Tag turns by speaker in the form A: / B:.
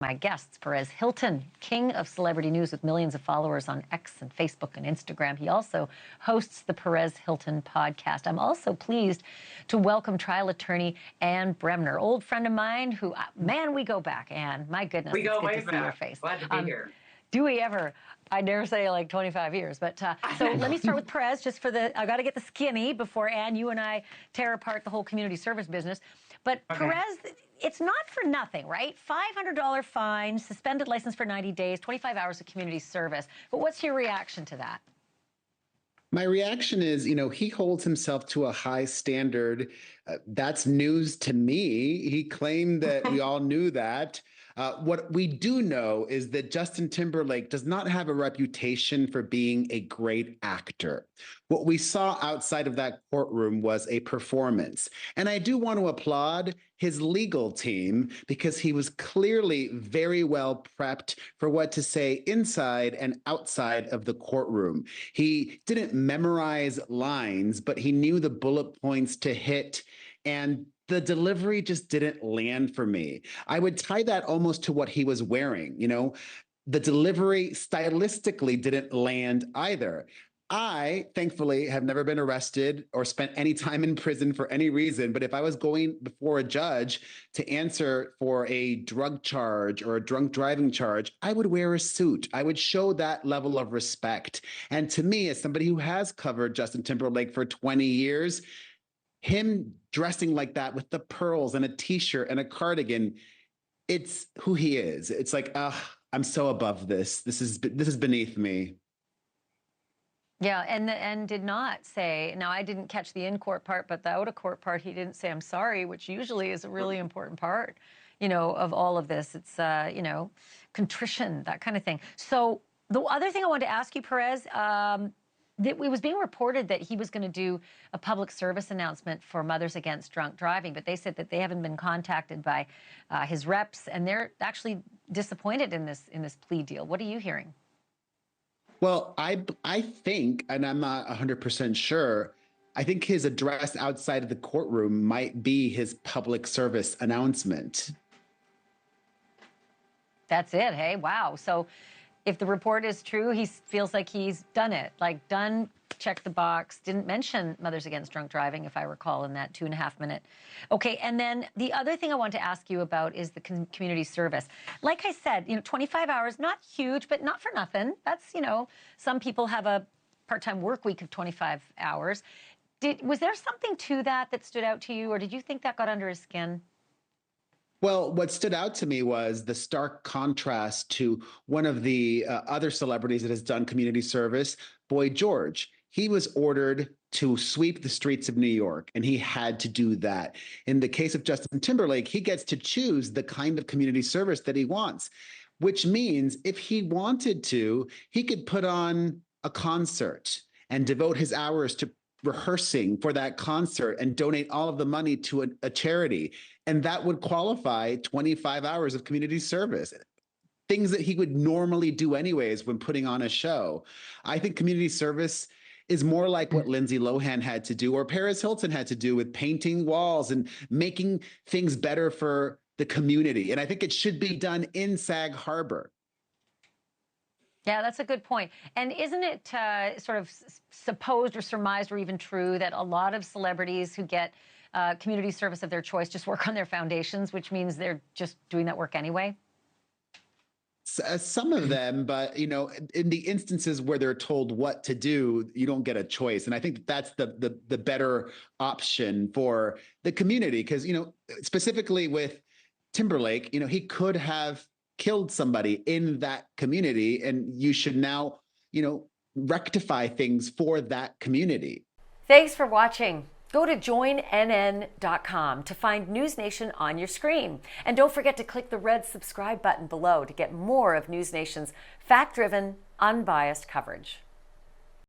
A: My guests, Perez Hilton, king of celebrity news with millions of followers on X and Facebook and Instagram. He also hosts the Perez Hilton podcast. I'm also pleased to welcome trial attorney Ann Bremner, old friend of mine who, man, we go back, Ann. My goodness,
B: we
A: it's
B: go
A: good
B: way
A: to see
B: back.
A: your face.
B: Glad to be here.
A: Do we ever? I dare say like 25 years. But so let me start with Perez, just for I got to get the skinny before, Ann, you and I tear apart the whole community service business. But okay. Perez, it's not for nothing, right? $500 fine, suspended license for 90 days, 25 hours of community service. But what's your reaction to that?
C: My reaction is, he holds himself to a high standard. That's news to me. He claimed that we all knew that. What we do know is that Justin Timberlake does not have a reputation for being a great actor. What we saw outside of that courtroom was a performance. And I do want to applaud his legal team because he was clearly very well prepped for what to say inside and outside of the courtroom. He didn't memorize lines, but he knew the bullet points to hit, and the delivery just didn't land for me. I would tie that almost to what he was wearing. The delivery stylistically didn't land either. I, thankfully, have never been arrested or spent any time in prison for any reason. But if I was going before a judge to answer for a drug charge or a drunk driving charge, I would wear a suit. I would show that level of respect. And to me, as somebody who has covered Justin Timberlake for 20 years, him dressing like that with the pearls and a t-shirt and a cardigan, it's who he is. It's like, I'm so above this. This is beneath me.
A: Yeah, and did not say, now I didn't catch the in-court part, but the out-of-court part, he didn't say, I'm sorry, which usually is a really important part, of all of this. It's, contrition, that kind of thing. So the other thing I wanted to ask you, Perez, it was being reported that he was going to do a public service announcement for Mothers Against Drunk Driving, but they said that they haven't been contacted by his reps, and they're actually disappointed in this plea deal. What are you hearing?
C: Well, I think, and I'm not 100% sure, I think his address outside of the courtroom might be his public service announcement.
A: That's it, hey? Wow. So if the report is true, he feels like he's done it, like done, check the box, didn't mention Mothers Against Drunk Driving, if I recall, in that 2.5 minute. Okay, and then the other thing I want to ask you about is the community service. Like I said, 25 hours, not huge, but not for nothing. That's, some people have a part-time work week of 25 hours. Was there something to that stood out to you, or did you think that got under his skin?
C: Well, what stood out to me was the stark contrast to one of the other celebrities that has done community service, Boy George. He was ordered to sweep the streets of New York, and he had to do that. In the case of Justin Timberlake, he gets to choose the kind of community service that he wants, which means if he wanted to, he could put on a concert and devote his hours to rehearsing for that concert and donate all of the money to a charity. And that would qualify 25 hours of community service, things that he would normally do anyways when putting on a show. I think community service is more like what Lindsay Lohan had to do or Perez Hilton had to do with painting walls and making things better for the community. And I think it should be done in Sag Harbor.
A: Yeah, that's a good point. And isn't it sort of supposed or surmised or even true that a lot of celebrities who get community service of their choice just work on their foundations, which means they're just doing that work anyway?
C: Some of them, but, in the instances where they're told what to do, you don't get a choice. And I think that's the better option for the community because, specifically with Timberlake, he could have killed somebody in that community, and you should now, rectify things for that community.
A: Thanks for watching. Go to joinnn.com to find NewsNation on your screen. And don't forget to click the red subscribe button below to get more of NewsNation's fact-driven, unbiased coverage.